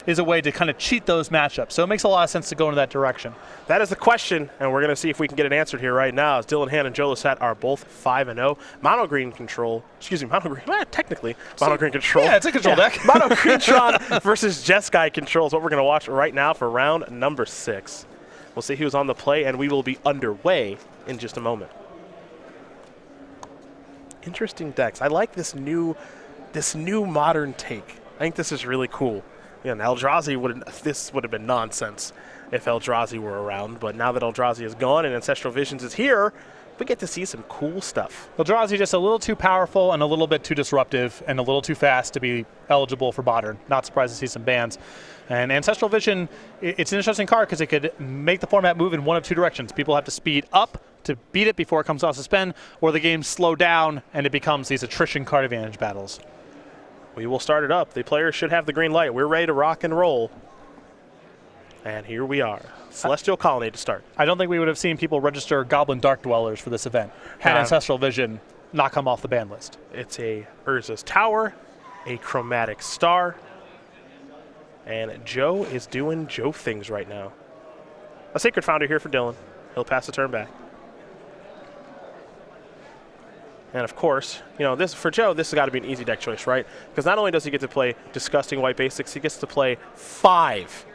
is a way to kind of cheat those matchups. So it makes a lot of sense to go in that direction. That is the question, and we're going to see if we can get it answered here right now, as Dylan Hand and Joe Lossett are both 5-0. Mono green control, mono green, technically, mono green control. Yeah, it's a control deck. Mono green Tron versus Jeskai control is what we're going to watch right now for round number 6. We'll see who's on the play, and we will be underway in just a moment. Interesting decks. I like this new modern take. I think this is really cool. Yeah, Eldrazi this would have been nonsense if Eldrazi were around, but now that Eldrazi is gone and Ancestral Visions is here, we get to see some cool stuff. Eldrazi just a little too powerful and a little bit too disruptive and a little too fast to be eligible for Modern. Not surprised to see some bans. And Ancestral Vision, it's an interesting card because it could make the format move in one of two directions. People have to speed up to beat it before it comes off suspend, or the game slow down and it becomes these attrition card advantage battles. We will start it up. The players should have the green light. We're ready to rock and roll. And here we are. Celestial Colony to start. I don't think we would have seen people register Goblin Dark Dwellers for this event had Ancestral Vision not come off the ban list. It's a Urza's Tower, a Chromatic Star, and Joe is doing Joe things right now. A Sacred Founder here for Dylan. He'll pass the turn back. And of course, this for Joe, this has got to be an easy deck choice, right? Because not only does he get to play disgusting white basics, he gets to play 5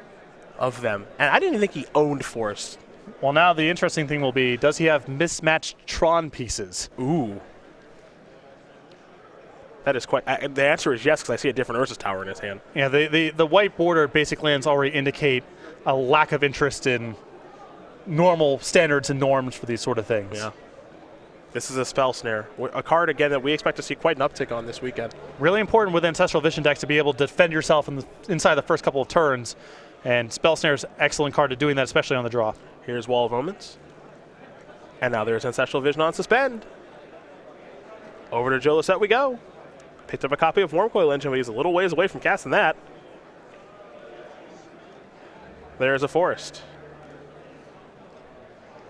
of them. And I didn't even think he owned Forest. Well, now the interesting thing will be, does he have mismatched Tron pieces? Ooh. That is quite... the answer is yes, because I see a different Urza's Tower in his hand. Yeah, the white border basic lands already indicate a lack of interest in normal standards and norms for these sort of things. Yeah. This is a Spell Snare, a card, again, that we expect to see quite an uptick on this weekend. Really important with Ancestral Vision decks to be able to defend yourself inside the first couple of turns, and Spell Snare is an excellent card at doing that, especially on the draw. Here's Wall of Omens. And now there's Ancestral Vision on suspend. Over to Joe Lossett we go. Picked up a copy of Wormcoil Engine, but he's a little ways away from casting that. There's a Forest.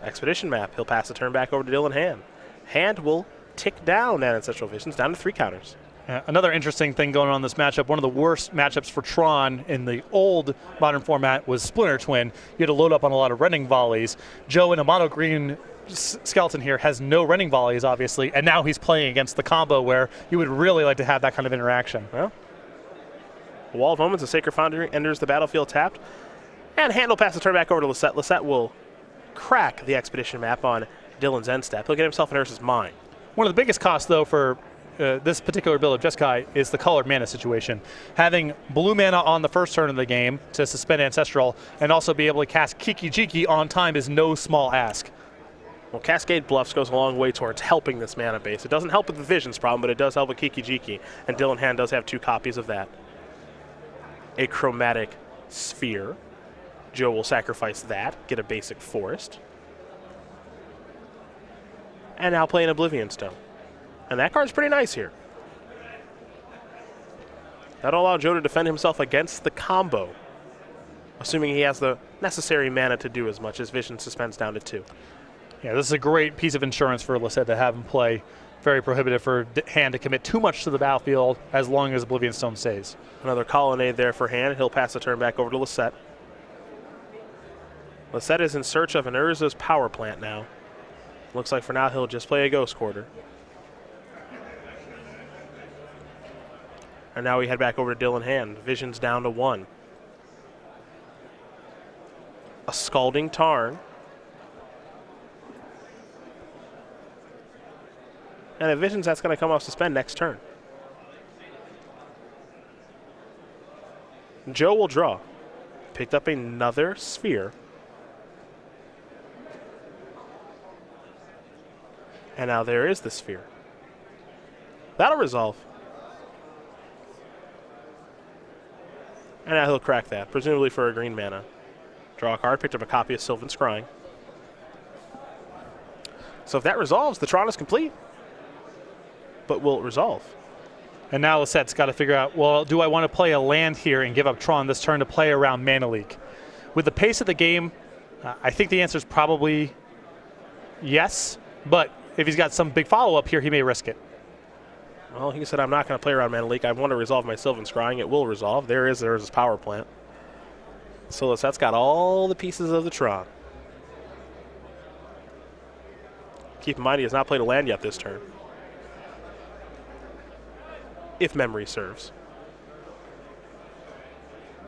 Expedition Map. He'll pass the turn back over to Dylan Hand. Hand will tick down that Ancestral Visions down to 3 counters. Another interesting thing going on in this matchup, one of the worst matchups for Tron in the old Modern format was Splinter Twin. You had to load up on a lot of Rending Volleys. Joe in a mono green skeleton here has no Rending Volleys, obviously, and now he's playing against the combo where you would really like to have that kind of interaction. Well, a Wall of Omens, a Sacred Foundry enters the battlefield tapped, and Hand will pass the turn back over to Lossett. Lossett will crack the Expedition Map on Dylan's end step. He'll get himself an Urza's Mine. One of the biggest costs, though, for this particular build of Jeskai is the colored mana situation. Having blue mana on the first turn of the game to suspend Ancestral and also be able to cast Kiki Jiki on time is no small ask. Well, Cascade Bluffs goes a long way towards helping this mana base. It doesn't help with the Visions problem, but it does help with Kiki Jiki, and Dylan Hand does have 2 copies of that. A Chromatic Sphere. Joe will sacrifice that, get a basic Forest. And now play an Oblivion Stone. And that card's pretty nice here. That'll allow Joe to defend himself against the combo, assuming he has the necessary mana to do as much as Vision suspends down to 2. Yeah, this is a great piece of insurance for Lossett to have him play. Very prohibitive for Hand to commit too much to the battlefield as long as Oblivion Stone stays. Another Colonnade there for Hand. He'll pass the turn back over to Lossett. Lossett is in search of an Urza's Power Plant now. Looks like for now he'll just play a Ghost Quarter. And now we head back over to Dylan Hand. Vision's down to 1. A Scalding Tarn. And a Visions that's going to come off suspend next turn. Joe will draw. Picked up another Sphere. And now there is the Sphere. That'll resolve. And now he'll crack that, presumably for a green mana. Draw a card, picked up a copy of Sylvan Scrying. So if that resolves, the Tron is complete. But will it resolve? And now Lossett's got to figure out, well, do I want to play a land here and give up Tron this turn to play around Mana Leak? With the pace of the game, I think the answer is probably yes, but if he's got some big follow-up here, he may risk it. Well, he said, I'm not going to play around Mana Leak. I want to resolve my Sylvan Scrying. It will resolve. There's his power plant. So Lossett's got all the pieces of the Tron. Keep in mind he has not played a land yet this turn. If memory serves.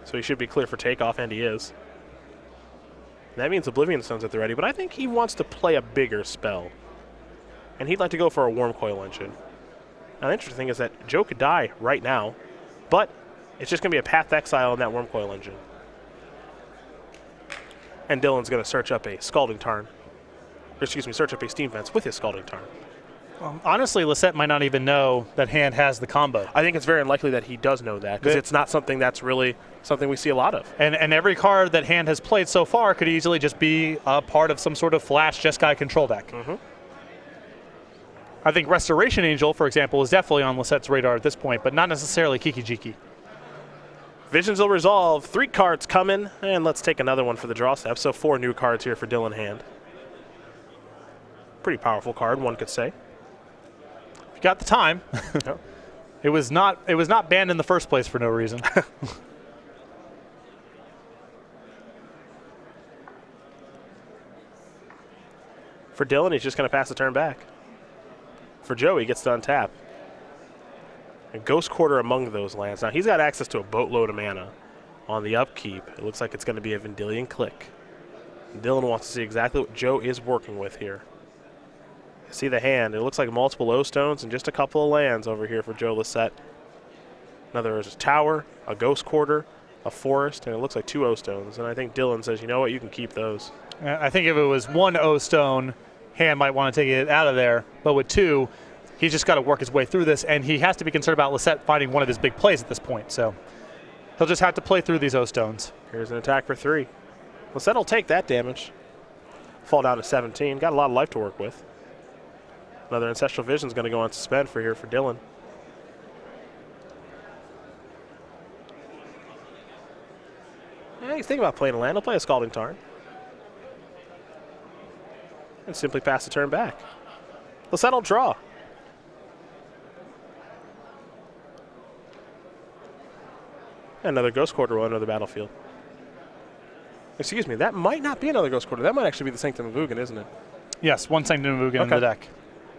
So he should be clear for takeoff, and he is. That means Oblivion Stone's at the ready, but I think he wants to play a bigger spell. And he'd like to go for a Worm Coil Engine. Now the interesting thing is that Joe could die right now, but it's just going to be a Path to Exile in that Worm Coil Engine. And Dylan's going to search up a Scalding Tarn. Or excuse me, search up a Steam Fence with his Scalding Tarn. Honestly, Lossett might not even know that hand has the combo. I think it's very unlikely that he does know that, because it's not something that's really something we see a lot of. And every card that hand has played so far could easily just be a part of some sort of flash Jeskai control deck. I think Restoration Angel, for example, is definitely on Lossett's radar at this point, but not necessarily Kiki Jiki. Visions will resolve. 3 cards coming, and let's take another one for the draw step. So 4 new cards here for Dylan Hand. Pretty powerful card, one could say. If you got the time. Yep. It was not banned in the first place for no reason. For Dylan, he's just going to pass the turn back. For Joe, he gets to untap. And Ghost Quarter among those lands. Now, he's got access to a boatload of mana. On the upkeep, it looks like it's going to be a Vendilion Click. And Dylan wants to see exactly what Joe is working with here. See the hand. It looks like multiple O-Stones and just a couple of lands over here for Joe Lossett. Another is a tower, a Ghost Quarter, a forest, and it looks like 2 O-Stones. And I think Dylan says, you know what, you can keep those. I think if it was 1 O-Stone, hand might want to take it out of there. But with 2, he's just got to work his way through this, and he has to be concerned about Lossett finding one of his big plays at this point. So he'll just have to play through these O-Stones. Here's an attack for 3. Lossett will take that damage. Fall down to 17. Got a lot of life to work with. Another Ancestral Vision is going to go on suspend for Dylan. Yeah, he's thinking about playing a land. He'll play a Scalding Tarn. And simply pass the turn back. Lossett will draw. Another Ghost Quarter will enter the battlefield. Excuse me, that might not be another Ghost Quarter. That might actually be the Sanctum of Ugin, isn't it? Yes, 1 Sanctum of Ugin in the deck.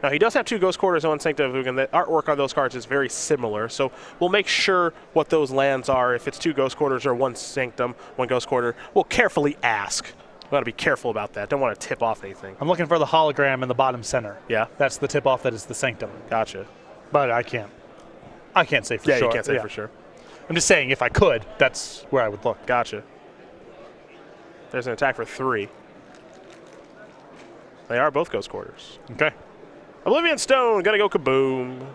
Now, he does have 2 Ghost Quarters and 1 Sanctum of Ugin. The artwork on those cards is very similar, so we'll make sure what those lands are. If it's 2 Ghost Quarters or 1 Sanctum, 1 Ghost Quarter, we'll carefully ask. We've got to be careful about that. Don't want to tip off anything. I'm looking for the hologram in the bottom center. Yeah? That's the tip-off that is the Sanctum. Gotcha. But I can't say for sure. Yeah, you can't say for sure. I'm just saying, if I could, that's where I would look. Gotcha. There's an attack for 3. They are both Ghost Quarters. Okay. Oblivion Stone, gonna go kaboom.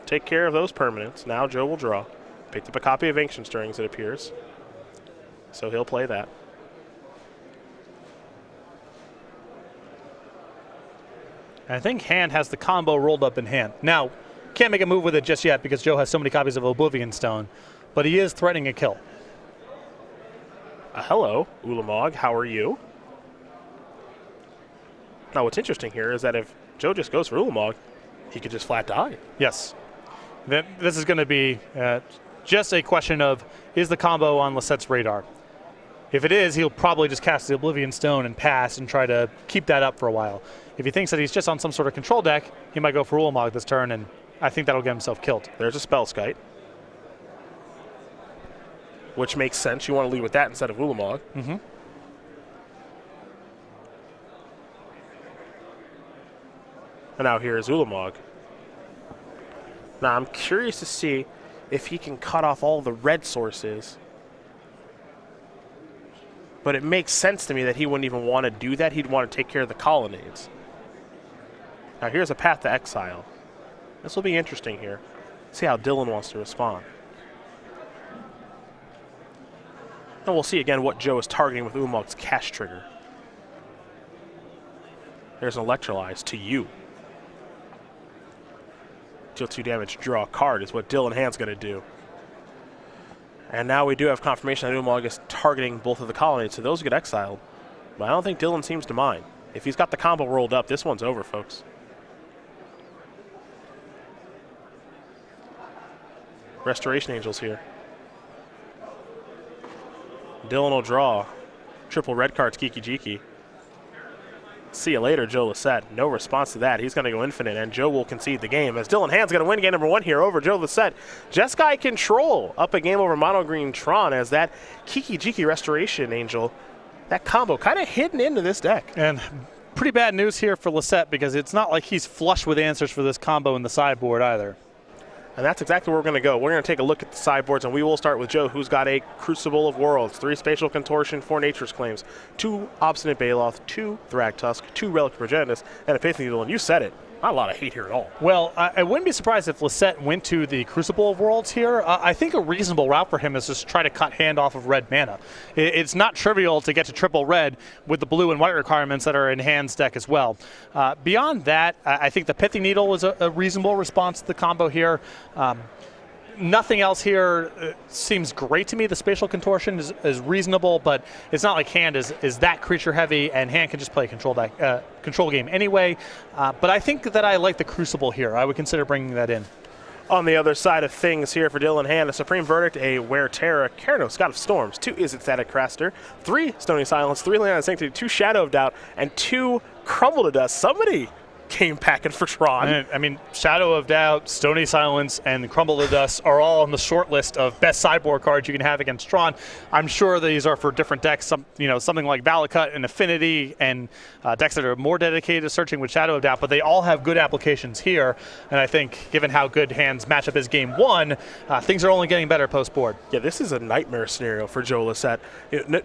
Take care of those permanents. Now Joe will draw. Picked up a copy of Ancient Stirrings, it appears. So he'll play that. I think hand has the combo rolled up in hand. Now, can't make a move with it just yet because Joe has so many copies of Oblivion Stone, but he is threatening a kill. Hello, Ulamog, how are you? Now, what's interesting here is that if Joe just goes for Ulamog, he could just flat die. Yes. This is going to be just a question of, is the combo on Lossett's radar? If it is, he'll probably just cast the Oblivion Stone and pass and try to keep that up for a while. If he thinks that he's just on some sort of control deck, he might go for Ulamog this turn, and I think that'll get himself killed. There's a Spellskite, which makes sense. You want to lead with that instead of Ulamog. Mm-hmm. And now here is Ulamog. Now I'm curious to see if he can cut off all the red sources. But it makes sense to me that he wouldn't even want to do that. He'd want to take care of the colonnades. Now here's a Path to Exile. This will be interesting here. See how Dylan wants to respond. And we'll see again what Joe is targeting with Ulamog's Cash Trigger. There's an Electrolyze to you. Deal 2 damage, draw a card is what Dylan Hand's going to do. And now we do have confirmation that Ulamog is targeting both of the colonnades, so those get exiled. But I don't think Dylan seems to mind. If he's got the combo rolled up, this one's over, folks. Restoration Angel's here. Dylan will draw. Triple red cards, Kiki Jiki. See you later, Joe Lossett. No response to that. He's going to go infinite, and Joe will concede the game. As Dylan Hand's going to win game number 1 here over Joe Lossett. Jeskai Control up a game over Mono Green Tron as that Kiki Jiki Restoration Angel, that combo kind of hidden into this deck. And pretty bad news here for Lossett because it's not like he's flush with answers for this combo in the sideboard either. And that's exactly where we're going to go. We're going to take a look at the sideboards, and we will start with Joe, who's got a Crucible of Worlds, 3 Spatial Contortion, 4 Nature's Claims, 2 Obstinate Baloth, 2 Thragtusk, 2 Relic of Progenitus, and a Pithing Needle. And you said it. Not a lot of hate here at all. Well, I wouldn't be surprised if Lossett went to the Crucible of Worlds here. I think a reasonable route for him is just try to cut hand off of red mana. It's not trivial to get to triple red with the blue and white requirements that are in Hand's deck as well. Beyond that, I think the Pithing Needle was a reasonable response to the combo here. Nothing else here seems great to me. The Spatial Contortion is reasonable, but it's not like Hand is that creature heavy, and Hand can just play a control game anyway. But I think that I like the Crucible here. I would consider bringing that in. On the other side of things here for Dylan Hand, a Supreme Verdict, a Wear Terra, Keranos, God of Storms, 2 Izzet Static Craster, 3 Stony Silence, 3 Leon Sanctity, 2 Shadow of Doubt, and 2 Crumble to Dust. Somebody came packing for Tron. I mean, Shadow of Doubt, Stony Silence, and Crumble to Dust are all on the short list of best sideboard cards you can have against Tron. I'm sure these are for different decks. Something like Valakut and Affinity, and decks that are more dedicated to searching with Shadow of Doubt. But they all have good applications here. And I think, given how good Hand's matchup is Game 1, things are only getting better post board. Yeah, this is a nightmare scenario for Joe Lossett.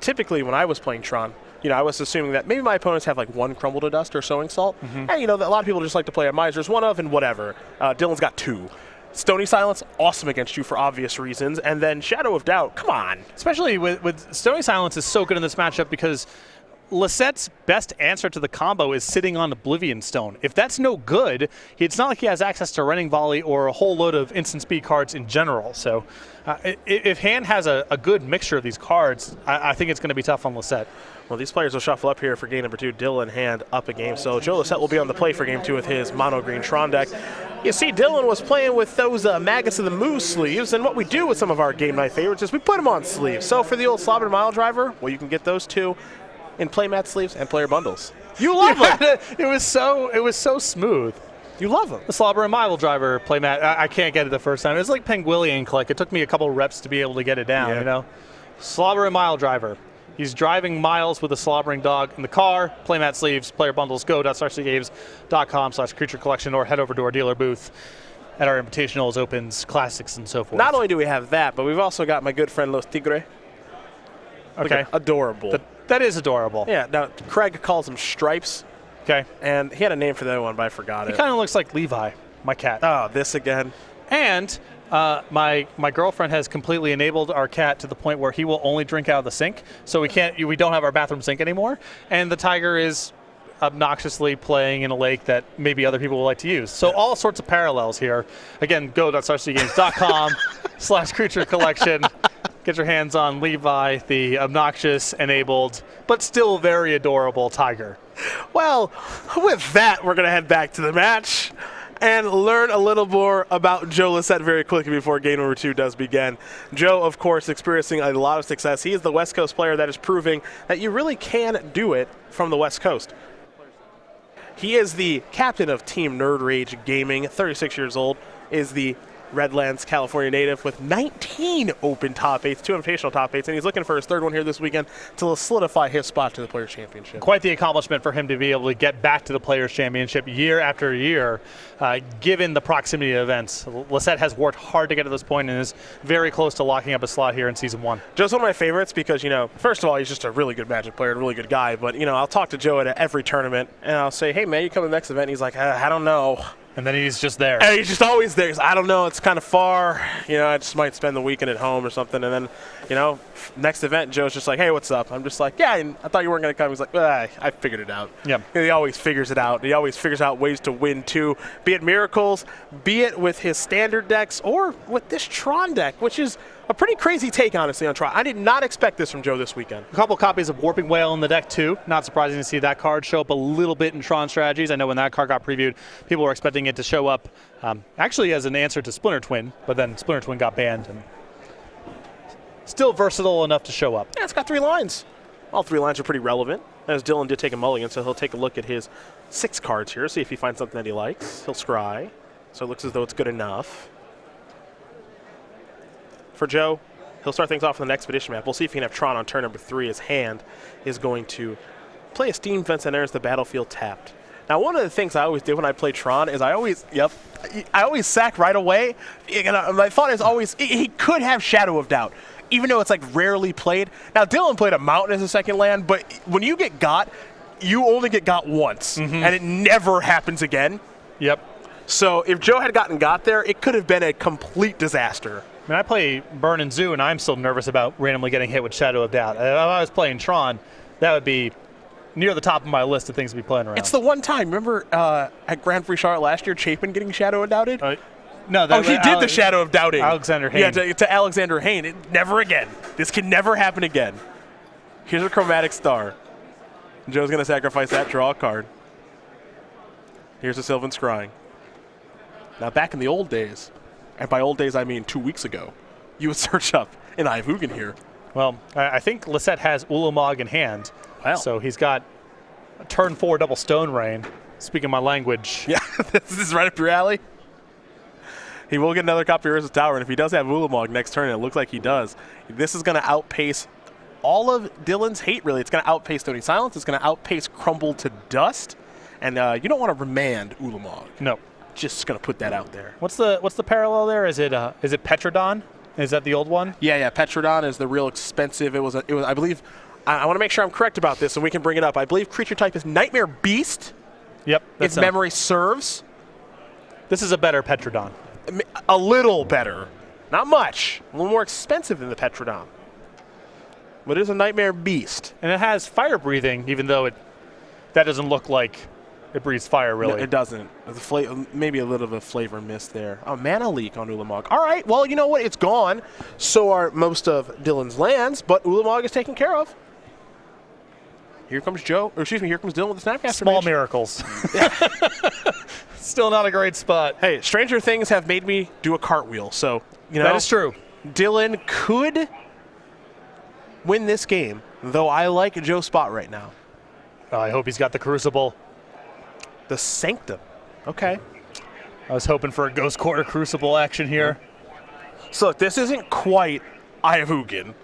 Typically, when I was playing Tron, I was assuming that maybe my opponents have like 1 Crumble to Dust or Sowing Salt. And, a lot of people just like to play a Miser's 1 of and whatever. Dylan's got 2. Stony Silence, awesome against you for obvious reasons. And then Shadow of Doubt, come on. Especially with Stony Silence is so good in this matchup because Lossett's best answer to the combo is sitting on Oblivion Stone. If that's no good, it's not like he has access to Running Volley or a whole load of instant speed cards in general. So if Hand has a good mixture of these cards, I think it's going to be tough on Lossett. Well, these players will shuffle up here for game number 2. Dylan Hand up a game. So Joe Lossett will be on the play for game 2 with his Mono Green Tron deck. You see, Dylan was playing with those Magus of the Moo sleeves, and what we do with some of our game night favorites is we put them on sleeves. So for the old Slobber Mile Driver, well, you can get those 2 in playmat sleeves and player bundles. You love them. It was so smooth. You love them. The Slobber and Mile Driver playmat, I can't get it the first time. It was like Penguillian Click. It took me a couple reps to be able to get it down, Slobber and Mile Driver. He's driving miles with a slobbering dog in the car. Playmat sleeves, player bundles, go.starcgames.com/creature collection, or head over to our dealer booth at our invitationals, opens, classics, and so forth. Not only do we have that, but we've also got my good friend Los Tigre. Okay. Adorable. That is adorable. Yeah, now Craig calls him Stripes. Okay. And he had a name for that one, but I forgot it. He kind of looks like Levi, my cat. Oh, this again. And my girlfriend has completely enabled our cat to the point where he will only drink out of the sink. So we don't have our bathroom sink anymore. And the tiger is obnoxiously playing in a lake that maybe other people would like to use. So all sorts of parallels here. Again, go.starcgames.com/creature collection. Get your hands on Levi, the obnoxious, enabled, but still very adorable tiger. Well, with that, we're going to head back to the match and learn a little more about Joe Lossett very quickly before game number 2 does begin. Joe, of course, experiencing a lot of success. He is the West Coast player that is proving that you really can do it from the West Coast. He is the captain of Team Nerd Rage Gaming, 36 years old, is the Redlands, California native with 19 open top 8s, 2 invitational top 8s, and he's looking for his 3rd one here this weekend to solidify his spot to the Players' Championship. Quite the accomplishment for him to be able to get back to the Players' Championship year after year, given the proximity of events. Lossett has worked hard to get to this point and is very close to locking up a slot here in Season 1. Joe's one of my favorites because, first of all, he's just a really good Magic player, a really good guy, but, I'll talk to Joe at every tournament, and I'll say, hey, man, you come to the next event? And he's like, I don't know. And then he's just there. And he's just always there. He's, I don't know. It's kind of far. I just might spend the weekend at home or something. And then, next event, Joe's just like, hey, what's up? I'm just like, yeah, I thought you weren't going to come. He's like, I figured it out. Yeah. He always figures it out. He always figures out ways to win, too, be it miracles, be it with his standard decks, or with this Tron deck, which is a pretty crazy take, honestly, on Tron. I did not expect this from Joe this weekend. A couple copies of Warping Whale in the deck, too. Not surprising to see that card show up a little bit in Tron strategies. I know when that card got previewed, people were expecting it to show up actually as an answer to Splinter Twin, but then Splinter Twin got banned. And still versatile enough to show up. Yeah, it's got 3 lines. All 3 lines are pretty relevant. As Dylan did take a mulligan, so he'll take a look at his 6 cards here, see if he finds something that he likes. He'll scry, so it looks as though it's good enough. For Joe, he'll start things off on the expedition map. We'll see if he can have Tron on turn number 3. His hand is going to play a Steam Fence and there's the battlefield tapped. Now, one of the things I always did when I play Tron is I always sack right away. My thought is always, he could have Shadow of Doubt, even though it's like rarely played. Now, Dylan played a Mountain as a second land, but when you get got, you only get got once, and it never happens again. Yep. So if Joe had gotten got there, it could have been a complete disaster. I mean, I play Burn and Zoo, and I'm still nervous about randomly getting hit with Shadow of Doubt. If I was playing Tron, that would be near the top of my list of things to be playing around. It's the one time. Remember at Grand Prix Charlotte last year, Chapin getting Shadow of Doubted? No, he did the Shadow of Doubting. Alexander Hayne. Yeah, to Alexander Hayne. Never again. This can never happen again. Here's a Chromatic Star. Joe's going to sacrifice that, draw a card. Here's a Sylvan Scrying. Now, back in the old days, and by old days I mean 2 weeks ago, you would search up an Eye of Ugin here. Well, I think Lossett has Ulamog in hand. Wow. So he's got a turn 4 double Stone Rain. Speaking my language. Yeah, this is right up your alley. He will get another copy of Urza's Tower, and if he does have Ulamog next turn, and it looks like he does, this is going to outpace all of Dylan's hate, really. It's going to outpace Stony Silence. It's going to outpace Crumble to Dust. And you don't want to remand Ulamog. No. Just going to put that out there. What's the parallel there? Is it Petrodon? Is that the old one? Yeah. Petrodon is the real expensive. It was I believe. I want to make sure I'm correct about this, and we can bring it up. I believe creature type is Nightmare Beast. Yep. If memory serves. This is a better Petrodon. A little better, not much. A little more expensive than the Petrodon. But it is a Nightmare Beast, and it has fire breathing, even though that doesn't look like it breathes fire, really. No, it doesn't. Maybe a little bit of flavor miss there. Oh, mana leak on Ulamog. All right, well, you know what? It's gone. So are most of Dylan's lands, but Ulamog is taken care of. Here comes Joe, or excuse me, here comes Dylan with the Snapcaster Small Mage. miracles. Still not a great spot. Hey, stranger things have made me do a cartwheel, so, That is true. Dylan could win this game, though I like Joe's spot right now. I hope he's got the Crucible. The Sanctum. Okay. I was hoping for a Ghost Quarter Crucible action here. So look, this isn't quite Eye of Ugin.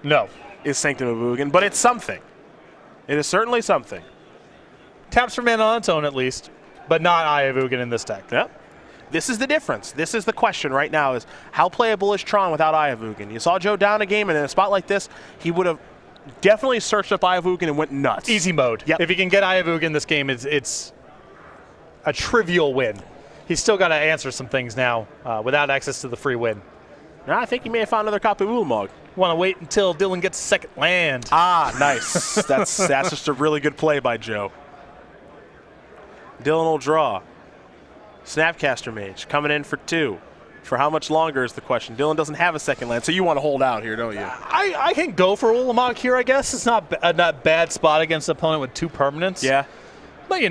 No. Is Sanctum of Ugin, but it's something. It is certainly something. Taps for mana on its own, at least, but not Eye of Ugin in this deck. Yep. This is the difference. This is the question right now is how playable is Tron without Eye of Ugin? You saw Joe down a game, and in a spot like this, he would have definitely searched up Eye of Ugin and went nuts. Easy mode. Yep. If he can get Eye of Ugin, this game, it's a trivial win. He's still got to answer some things now without access to the free win. Now, I think he may have found another copy of Ulamog. Want to wait until Dylan gets a second land. Ah, nice. that's just a really good play by Joe. Dylan will draw. Snapcaster Mage coming in for 2. For how much longer is the question. Dylan doesn't have a second land, so you want to hold out here, don't you? I can go for Ulamog here, I guess. It's not a bad spot against an opponent with 2 permanents. Yeah. But,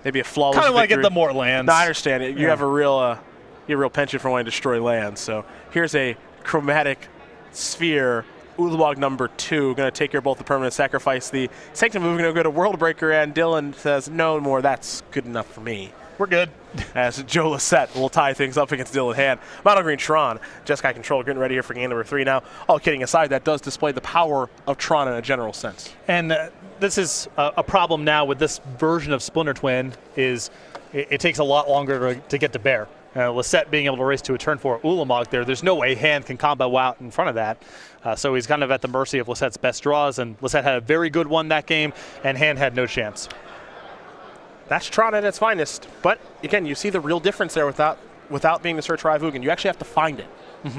maybe a flawless kind of want to victory. get the more lands. No, I understand it. You have a real penchant for wanting to destroy lands. So here's a Chromatic Sphere. Ulamog number 2, going to take care of both the permanents, sacrifice the Sanctum Move, going to go to Worldbreaker, and Dylan says, no more, that's good enough for me. We're good. As Joe Lossett will tie things up against Dylan Hand. Mono Green Tron, Jeskai Control, getting ready here for game number 3 now. All kidding aside, that does display the power of Tron in a general sense. And this is a problem now with this version of Splinter Twin is it takes a lot longer to get to bear. Lossett being able to race to a turn 4 Ulamog there's no way Hand can combo out in front of that. So he's kind of at the mercy of Lossett's best draws, and Lossett had a very good one that game, and Hand had no chance. That's Tron at its finest. But, again, you see the real difference there without being the search for Eye of Ugin. You actually have to find it,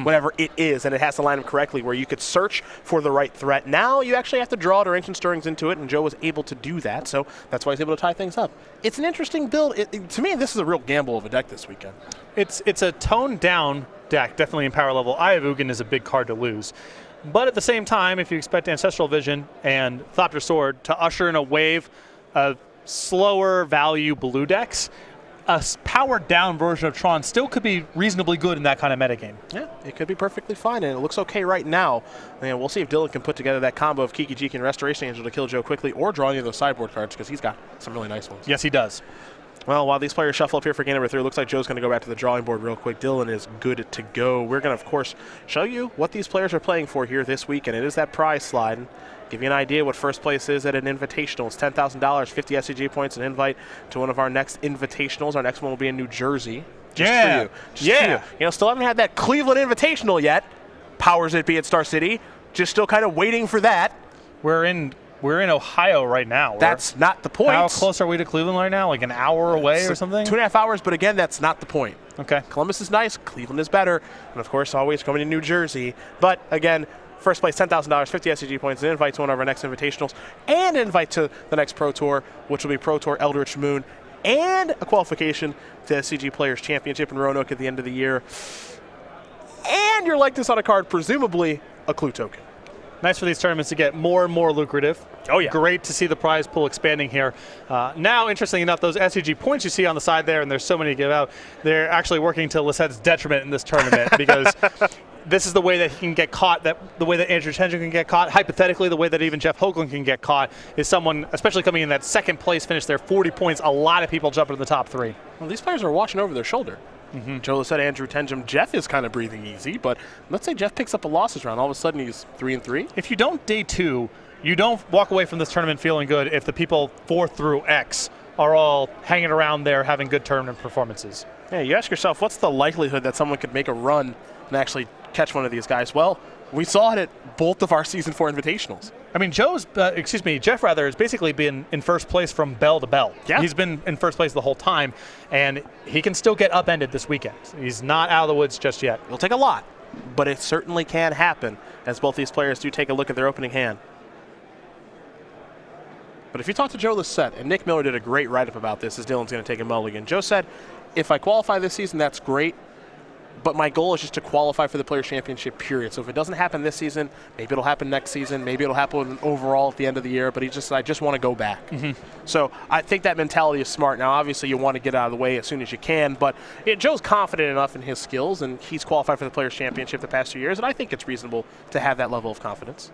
whatever it is, and it has to line up correctly where you could search for the right threat. Now you actually have to draw Ancient Stirrings into it, and Joe was able to do that, so that's why he's able to tie things up. It's an interesting build. To me, this is a real gamble of a deck this weekend. It's a toned-down deck, definitely in power level. Eye of Ugin is a big card to lose. But at the same time, if you expect Ancestral Vision and Thopter Sword to usher in a wave of slower value blue decks, powered down version of Tron still could be reasonably good in that kind of metagame. Yeah, it could be perfectly fine, and it looks okay right now. And we'll see if Dylan can put together that combo of Kiki Jiki and Restoration Angel to kill Joe quickly, or draw any of those sideboard cards, because he's got some really nice ones. Yes, he does. Well, while these players shuffle up here for game number 3, it looks like Joe's going to go back to the drawing board real quick. Dylan is good to go. We're going to, of course, show you what these players are playing for here this week, and it is that prize slide. And give you an idea what first place is at an invitational. It's $10,000, 50 SCG points, an invite to one of our next invitationals. Our next one will be in New Jersey. Just for you. Just for you. You know, still haven't had that Cleveland invitational yet. Powers it be at Star City. Just still kind of waiting for that. We're in Ohio right now. That's not the point. How close are we to Cleveland right now? Like an hour away or something? 2.5 hours, but again, that's not the point. Okay. Columbus is nice. Cleveland is better. And, of course, always coming to New Jersey. But, again, first place, $10,000, 50 SCG points, an invite to one of our next invitationals, and an invite to the next Pro Tour, which will be Pro Tour Eldritch Moon, and a qualification to SCG Players Championship in Roanoke at the end of the year. And your likeness on a card, presumably a clue token. Nice for these tournaments to get more and more lucrative. Oh, yeah. Great to see the prize pool expanding here. Now, interestingly enough, those SCG points you see on the side there, and there's so many to give out, they're actually working to Lossett's detriment in this tournament because this is the way that he can get caught, the way that Andrew Tendron can get caught. Hypothetically, the way that even Jeff Hoagland can get caught is someone, especially coming in that second place finish there, 40 points, a lot of people jump into the top 3. Well, these players are watching over their shoulder. Joe Lossett, Andrew Tendron, Jeff is kind of breathing easy, but let's say Jeff picks up a losses round. All of a sudden, he's 3-3. If you don't day 2, you don't walk away from this tournament feeling good if the people 4 through X are all hanging around there having good tournament performances. Yeah, you ask yourself, what's the likelihood that someone could make a run and actually catch one of these guys? Well, we saw it at both of our Season 4 invitationals. I mean, Jeff has basically been in first place from bell to bell. Yeah. He's been in first place the whole time, and he can still get upended this weekend. He's not out of the woods just yet. It'll take a lot, but it certainly can happen as both these players do take a look at their opening hand. But if you talk to Joe Lossett, and Nick Miller did a great write-up about this as Dylan's going to take a mulligan. Joe said, if I qualify this season, that's great. But my goal is just to qualify for the Players' Championship, period. So if it doesn't happen this season, maybe it'll happen next season. Maybe it'll happen overall at the end of the year. But I just want to go back. So I think that mentality is smart. Now, obviously, you want to get out of the way as soon as you can. But Joe's confident enough in his skills, and he's qualified for the Players' Championship the past 2 years. And I think it's reasonable to have that level of confidence.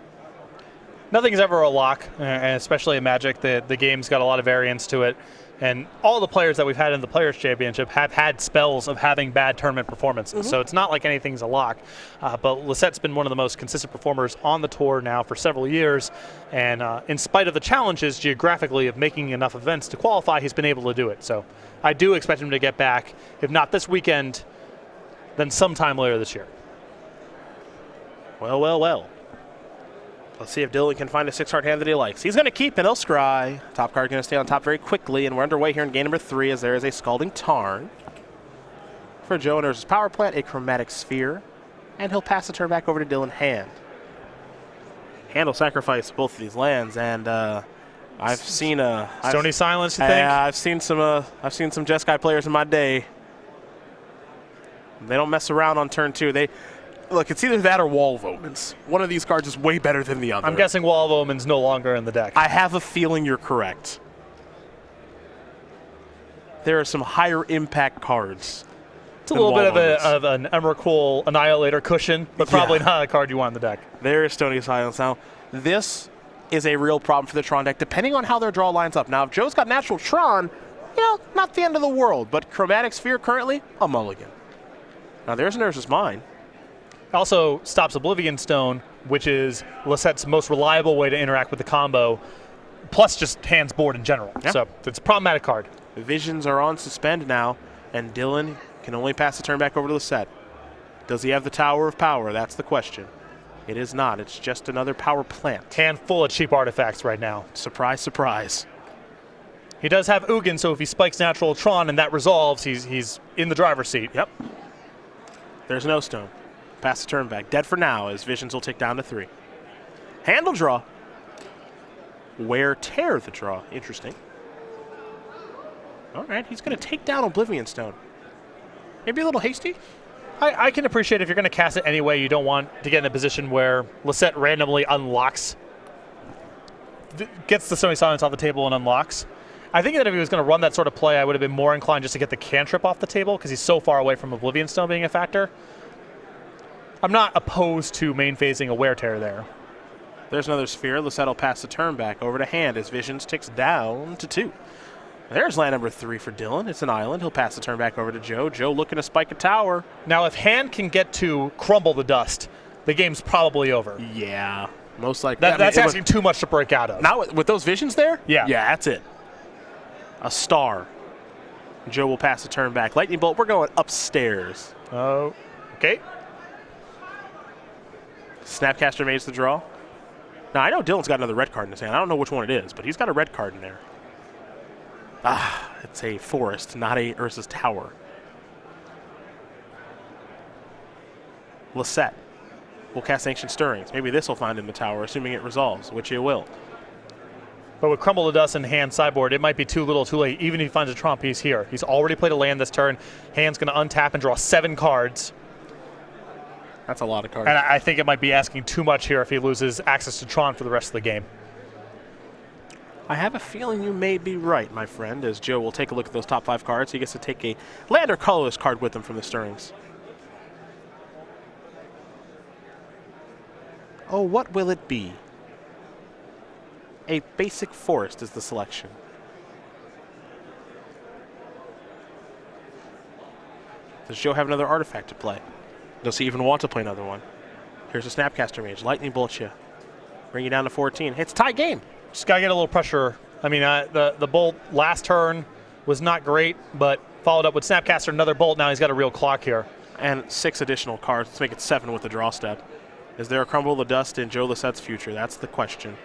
Nothing's ever a lock, and especially in Magic. The game's got a lot of variance to it. And all the players that we've had in the Players' Championship have had spells of having bad tournament performances. So it's not like anything's a lock. But Lossett's been one of the most consistent performers on the tour now for several years. And in spite of the challenges geographically of making enough events to qualify, he's been able to do it. So I do expect him to get back, if not this weekend, then sometime later this year. Well. Let's see if Dylan can find a 6-card hand that he likes. He's going to keep an Scry. Top card going to stay on top very quickly, and we're underway here in game number 3 as there is a Scalding Tarn. For Joe, and there's his Power Plant, a Chromatic Sphere, and he'll pass the turn back over to Dylan Hand. Hand will sacrifice both of these lands, and I've seen Stony Silence, you think? I've seen some Jeskai players in my day. They don't mess around on turn 2. Look, it's either that or Wall of Omens. One of these cards is way better than the other. I'm guessing Wall of Omens no longer in the deck. I have a feeling you're correct. There are some higher impact cards. It's a little bit of an Emrakul Annihilator cushion, but probably not a card you want in the deck. There is Stony Silence. Now, this is a real problem for the Tron deck, depending on how their draw lines up. Now, if Joe's got Natural Tron, not the end of the world, but Chromatic Sphere currently, a mulligan. Now, there's Nurse's Mine. Also stops Oblivion Stone, which is Lossett's most reliable way to interact with the combo, plus just hands board in general. Yeah. So it's a problematic card. The Visions are on suspend now, and Dylan can only pass the turn back over to Lossett. Does he have the Tower of Power? That's the question. It is not. It's just another Power Plant. Hand full of cheap artifacts right now. Surprise, surprise. He does have Ugin, so if he spikes Natural Tron and that resolves, he's in the driver's seat. Yep. There's no stone. Pass the turn back. Dead for now as Visions will tick down to 3. Handle draw. Wear Tear the draw. Interesting. All right, he's going to take down Oblivion Stone. Maybe a little hasty? I can appreciate if you're going to cast it anyway, you don't want to get in a position where Lossett randomly unlocks, gets the Stony Silence off the table and unlocks. I think that if he was going to run that sort of play, I would have been more inclined just to get the cantrip off the table because he's so far away from Oblivion Stone being a factor. I'm not opposed to main phasing a Wear Tear there. There's another sphere. Lossett will pass the turn back over to hand as Visions ticks down to 2. There's land number 3 for Dylan. It's an island. He'll pass the turn back over to Joe. Joe looking to spike a tower. Now, if hand can get to crumble the dust, the game's probably over. Yeah, most likely. That's asking too much to break out of. Now with those Visions there? Yeah. Yeah, that's it. A star. Joe will pass the turn back. Lightning Bolt, we're going upstairs. Oh, okay. Snapcaster Mage the draw. Now, I know Dylan's got another red card in his hand. I don't know which one it is, but he's got a red card in there. Ah, it's a forest, not a Ursa's Tower. Lossett will cast Ancient Stirrings. Maybe this will find him the tower, assuming it resolves, which it will. But with Crumble the Dust in hand sideboard, it might be too little too late, even if he finds a Tron piece here. He's already played a land this turn. Hand's going to untap and draw 7 cards. That's a lot of cards. And I think it might be asking too much here if he loses access to Tron for the rest of the game. I have a feeling you may be right, my friend, as Joe will take a look at those top 5 cards. He gets to take a land or colorless card with him from the Stirrings. Oh, what will it be? A basic forest is the selection. Does Joe have another artifact to play? Does he even want to play another one? Here's a Snapcaster Mage. Lightning Bolt you. Bring you down to 14. It's a tie game. Just got to get a little pressure. I mean, the bolt last turn was not great, but followed up with Snapcaster, another bolt. Now he's got a real clock here. And 6 additional cards. Let's make it 7 with the draw step. Is there a Crumble the Dust in Joe Lossett's future? That's the question.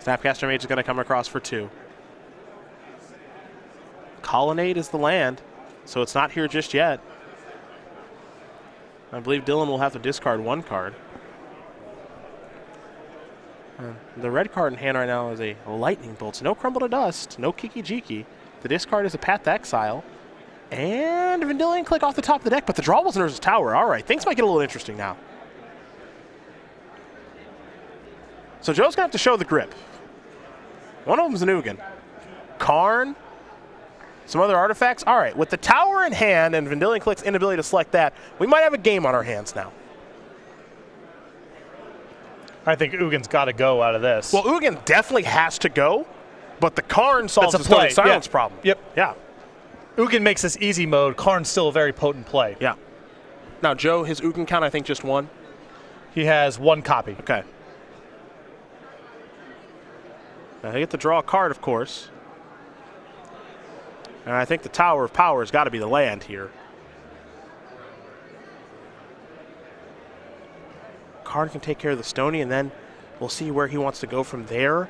Snapcaster Mage is going to come across for 2. Colonnade is the land, so it's not here just yet. I believe Dylan will have to discard 1 card. The red card in hand right now is a Lightning Bolt. No Crumble to Dust, no Kiki Jiki. The discard is a Path to Exile. And a Vendilion Click off the top of the deck, but the draw wasn't Urza's Tower. All right, things might get a little interesting now. So Joe's going to have to show the grip. One of them's an Ugin. Karn, some other artifacts. All right, with the tower in hand and Vendilion Click's inability to select that, we might have a game on our hands now. I think Ugin's got to go out of this. Well, Ugin definitely has to go, but the Karn solves the Stone Silence problem. Yep. Yeah. Ugin makes this easy mode. Karn's still a very potent play. Yeah. Now, Joe, his Ugin count, I think, just 1. He has 1 copy. Okay. Now, they get to draw a card, of course. And I think the Tower of Power has got to be the land here. Karn can take care of the Stony, and then we'll see where he wants to go from there.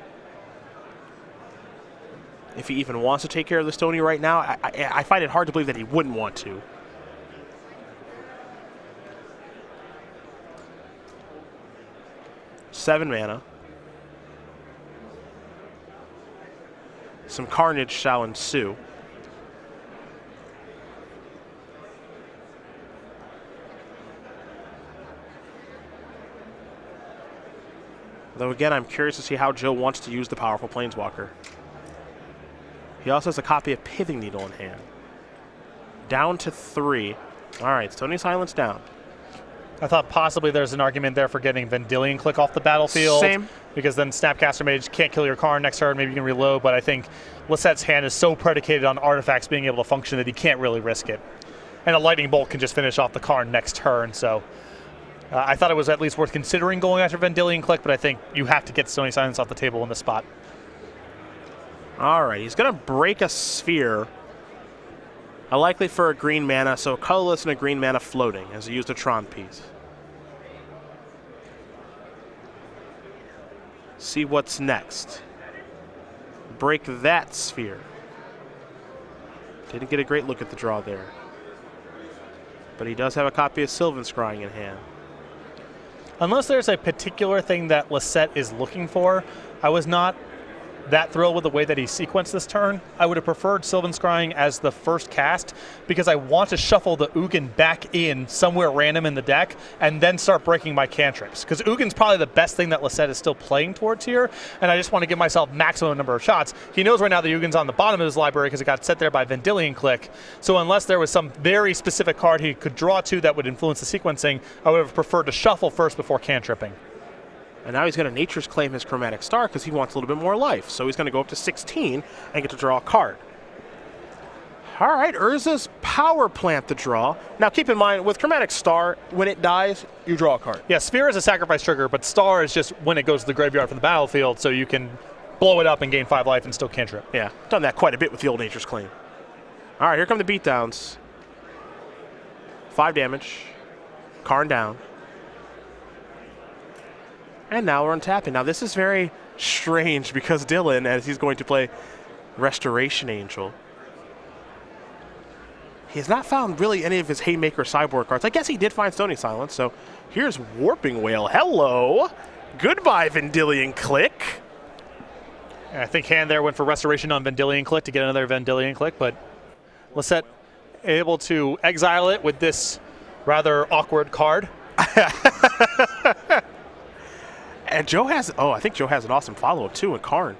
If he even wants to take care of the Stony right now, I find it hard to believe that he wouldn't want to. Seven mana. Some carnage shall ensue. Though again, I'm curious to see how Joe wants to use the powerful Planeswalker. He also has a copy of Pithing Needle in hand. Down to 3. All right, Stony Silence down. I thought possibly there's an argument there for getting Vendilion Click off the battlefield. Same. Because then Snapcaster Mage can't kill your Karn next turn. Maybe you can reload, but I think Lossett's hand is so predicated on artifacts being able to function that he can't really risk it. And a Lightning Bolt can just finish off the Karn next turn, so I thought it was at least worth considering going after Vendilion Click, but I think you have to get Stony Silence off the table in this spot. All right, he's going to break a sphere. Likely for a green mana, so colorless and a green mana floating as he used a Tron piece. See what's next. Break that sphere. Didn't get a great look at the draw there. But he does have a copy of Sylvan Scrying in hand. Unless there's a particular thing that Lossett is looking for, I was not that thrilled with the way that he sequenced this turn. I would have preferred Sylvan Scrying as the first cast because I want to shuffle the Ugin back in somewhere random in the deck and then start breaking my cantrips. Because Ugin's probably the best thing that Lossett is still playing towards here, and I just want to give myself maximum number of shots. He knows right now that Ugin's on the bottom of his library because it got set there by Vendilion Click. So unless there was some very specific card he could draw to that would influence the sequencing, I would have preferred to shuffle first before cantripping. And now he's going to Nature's Claim his Chromatic Star because he wants a little bit more life. So he's going to go up to 16 and get to draw a card. All right, Urza's Power Plant to draw. Now keep in mind, with Chromatic Star, when it dies, you draw a card. Yeah, Sphere is a sacrifice trigger, but Star is just when it goes to the graveyard from the battlefield, so you can blow it up and gain 5 life and still cantrip. Yeah, done that quite a bit with the old Nature's Claim. All right, here come the beatdowns. 5 damage. Karn down. And now we're untapping. Now this is very strange because Dylan, as he's going to play Restoration Angel, he has not found really any of his Haymaker sideboard cards. I guess he did find Stony Silence, so here's Warping Whale. Hello. Goodbye, Vendilion Click. I think Hand there went for Restoration on Vendilion Click to get another Vendilion Click, but Lossett able to exile it with this rather awkward card. And Joe has, I think Joe has an awesome follow-up too in Karn.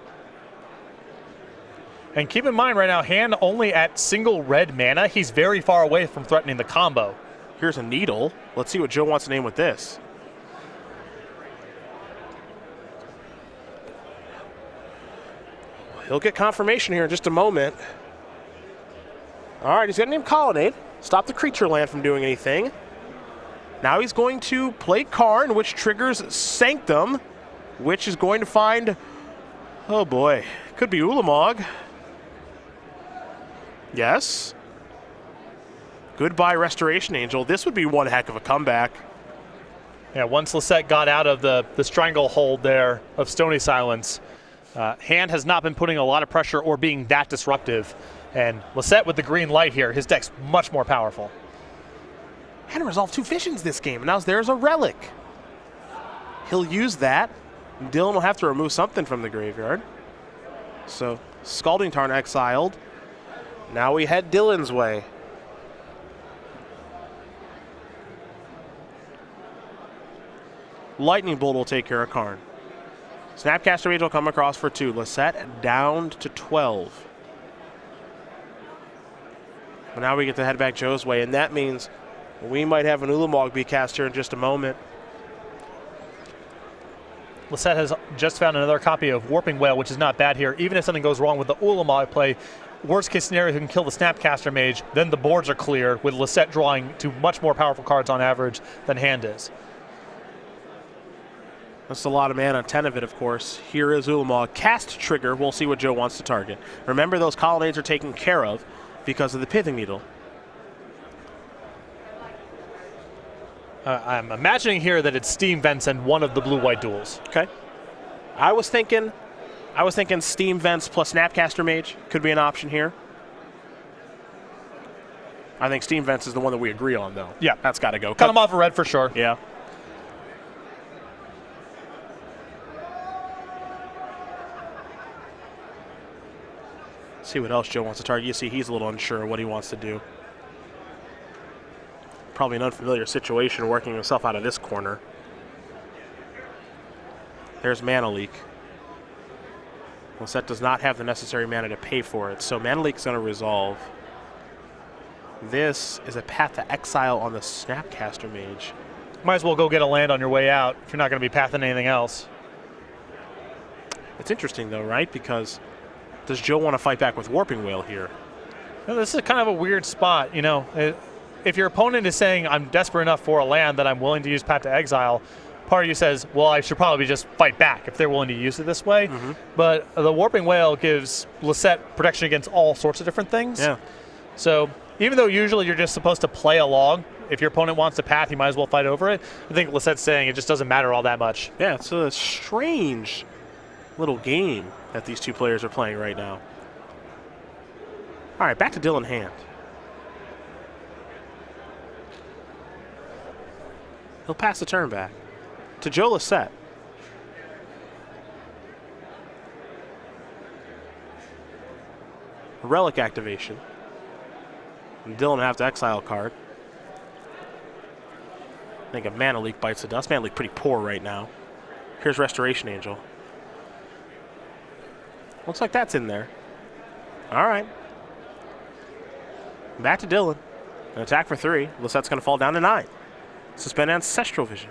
And keep in mind right now, Hand only at single red mana. He's very far away from threatening the combo. Here's a Needle. Let's see what Joe wants to name with this. He'll get confirmation here in just a moment. All right, he's going to name Colonnade. Stop the creature land from doing anything. Now he's going to play Karn, which triggers Sanctum, which is going to find, oh boy, could be Ulamog. Yes. Goodbye, Restoration Angel. This would be one heck of a comeback. Yeah, once Lossett got out of the stranglehold there of Stony Silence, Hand has not been putting a lot of pressure or being that disruptive. And Lossett with the green light here, his deck's much more powerful. Had to resolve 2 visions this game. Now there's a Relic. He'll use that. Dylan will have to remove something from the graveyard. So Scalding Tarn exiled. Now we head Dylan's way. Lightning Bolt will take care of Karn. Snapcaster Mage will come across for 2. Lossett down to 12. But now we get to head back Joe's way, and that means we might have an Ulamog be cast here in just a moment. Lossett has just found another copy of Warping Whale, which is not bad here. Even if something goes wrong with the Ulamog play, worst case scenario, he can kill the Snapcaster Mage, then the boards are clear, with Lossett drawing 2 much more powerful cards on average than Hand is. That's a lot of mana, 10 of it, of course. Here is Ulamog. Cast trigger, we'll see what Joe wants to target. Remember, those Colonnades are taken care of because of the Pithing Needle. I'm imagining here that it's Steam Vents and one of the blue-white duels. Okay. I was thinking Steam Vents plus Snapcaster Mage could be an option here. I think Steam Vents is the one that we agree on, though. Yeah. That's got to go. Cut him off a red for sure. Yeah. See what else Joe wants to target. You see he's a little unsure of what he wants to do. Probably an unfamiliar situation working himself out of this corner. There's Mana Leak. Lossett does not have the necessary mana to pay for it, so Mana Leak is going to resolve. This is a path to exile on the Snapcaster Mage. Might as well go get a land on your way out if you're not going to be pathing anything else. It's interesting, though, right? Because does Joe want to fight back with Warping Whale here? Well, this is kind of a weird spot, you know. If your opponent is saying, I'm desperate enough for a land that I'm willing to use Path to Exile, part of you says, well, I should probably just fight back if they're willing to use it this way. Mm-hmm. But the Warping Whale gives Lossett protection against all sorts of different things. Yeah. So even though usually you're just supposed to play along, if your opponent wants to path, you might as well fight over it. I think Lossett's saying it just doesn't matter all that much. Yeah, it's a strange little game that these two players are playing right now. All right, back to Dylan Hand. He'll pass the turn back to Joe Lossett. Relic activation. And Dylan will have to exile a card. I think a Mana Leak bites the dust. Mana Leak pretty poor right now. Here's Restoration Angel. Looks like that's in there. All right. Back to Dylan. An attack for 3. Lossett's going to fall down to 9. Suspend Ancestral Vision.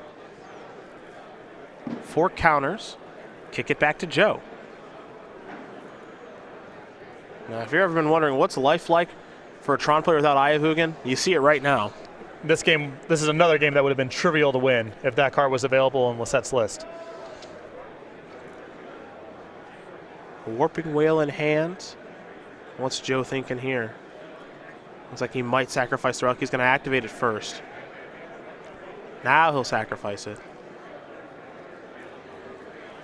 4 counters. Kick it back to Joe. Now, if you've ever been wondering what's life like for a Tron player without Ayavugan, you see it right now. This is another game that would have been trivial to win if that card was available in Lossett's list. Warping Whale in hand. What's Joe thinking here? Looks like he might sacrifice the relic. He's going to activate it first. Now he'll sacrifice it.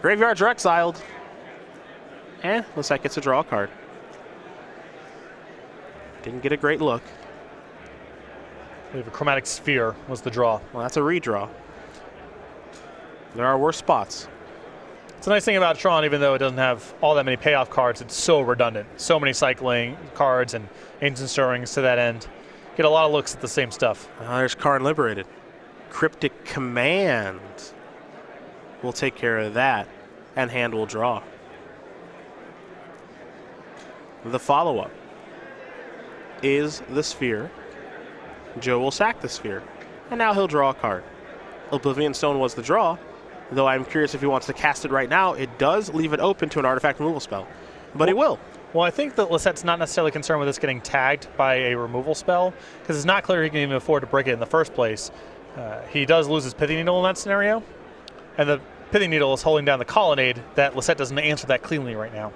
Graveyards are exiled. And looks like it's a draw card. Didn't get a great look. We have a Chromatic Sphere was the draw. Well, that's a redraw. There are worse spots. It's a nice thing about Tron, even though it doesn't have all that many payoff cards, it's so redundant. So many cycling cards and Ancient Stirrings to that end. Get a lot of looks at the same stuff. There's Karn Liberated. Cryptic Command. We'll take care of that, and hand will draw. The follow-up is the Sphere. Joe will sack the Sphere, and now he'll draw a card. Oblivion Stone was the draw, though I'm curious if he wants to cast it right now. It does leave it open to an artifact removal spell, but he will. Well, I think that Lossette's not necessarily concerned with this getting tagged by a removal spell, because it's not clear he can even afford to break it in the first place. He does lose his Pithing Needle in that scenario, and the Pithing Needle is holding down the Colonnade. That Lossett doesn't answer that cleanly right now.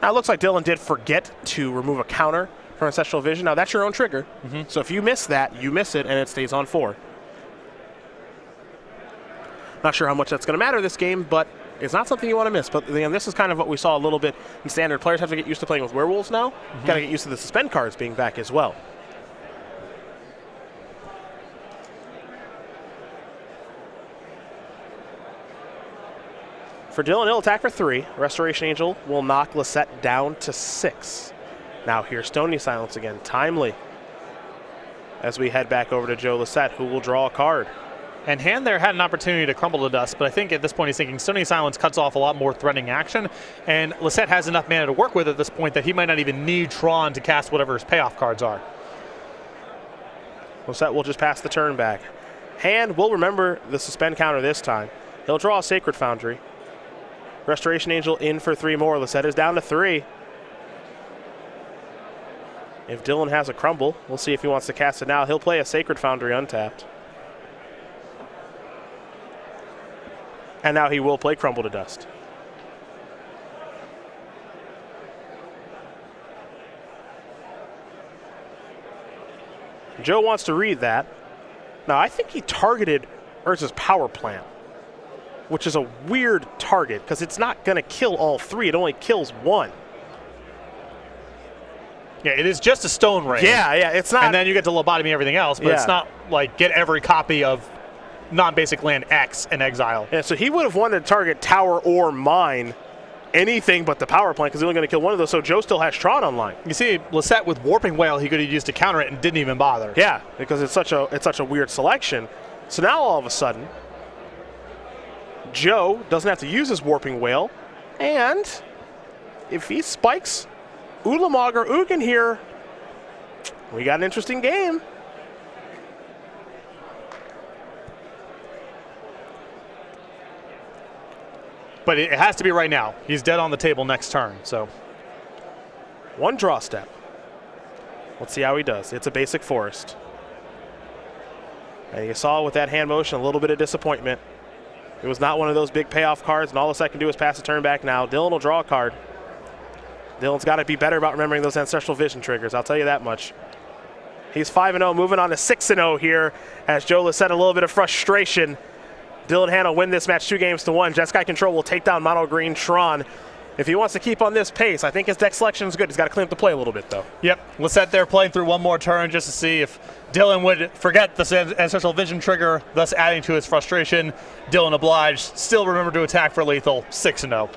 Now, it looks like Dylan did forget to remove a counter from Ancestral Vision. Now, that's your own trigger. So if you miss that, you miss it, and it stays on 4. Not sure how much that's going to matter this game, but it's not something you want to miss. But again, this is kind of what we saw a little bit in Standard. Players have to get used to playing with werewolves now. Got to get used to the suspend cards being back as well. For Dylan, he'll attack for 3. Restoration Angel will knock Lossett down to 6. Now here's Stony Silence again, timely. As we head back over to Joe Lossett, who will draw a card. And Hand there had an opportunity to crumble to dust, but I think at this point he's thinking Stony Silence cuts off a lot more threatening action, and Lossett has enough mana to work with at this point that he might not even need Tron to cast whatever his payoff cards are. Lossett will just pass the turn back. Hand will remember the suspend counter this time. He'll draw a Sacred Foundry. Restoration Angel in for 3 more. Lossett is down to 3. If Dylan has a crumble, we'll see if he wants to cast it now. He'll play a Sacred Foundry untapped. And now he will play Crumble to Dust. Joe wants to read that. Now, I think he targeted Urza's Power Plant, which is a weird target because it's not going to kill all 3. It only kills 1. Yeah, it is just a Stone Ring. Yeah, it's not. And then you get to lobotomy everything else, but it's not like get every copy of non-basic land X and exile. Yeah, so he would have wanted to target Tower or Mine, anything but the Power Plant, because he's only going to kill 1 of those, so Joe still has Tron online. You see, Lossett with Warping Whale, he could have used to counter it and didn't even bother. Yeah, because it's such a weird selection. So now all of a sudden, Joe doesn't have to use his Warping Whale, and if he spikes Ulamog or Ugin here, we got an interesting game. But it has to be right now. He's dead on the table next turn, so. 1 draw step. Let's see how he does. It's a basic forest. And you saw with that hand motion a little bit of disappointment. It was not one of those big payoff cards, and all Lossett can do is pass the turn back now. Dylan will draw a card. Dylan's got to be better about remembering those Ancestral Vision triggers, I'll tell you that much. He's 5-0, moving on to 6-0 here as Joe Lossett a little bit of frustration. Dylan Hanna win this match 2-1. Jeskai Control will take down Mono Green Tron. If he wants to keep on this pace, I think his deck selection is good. He's got to clean up the play a little bit, though. Yep, Lossett there playing through one more turn just to see if Dylan would forget the Ancestral Vision trigger, thus adding to his frustration. Dylan obliged, still remember to attack for lethal, 6-0.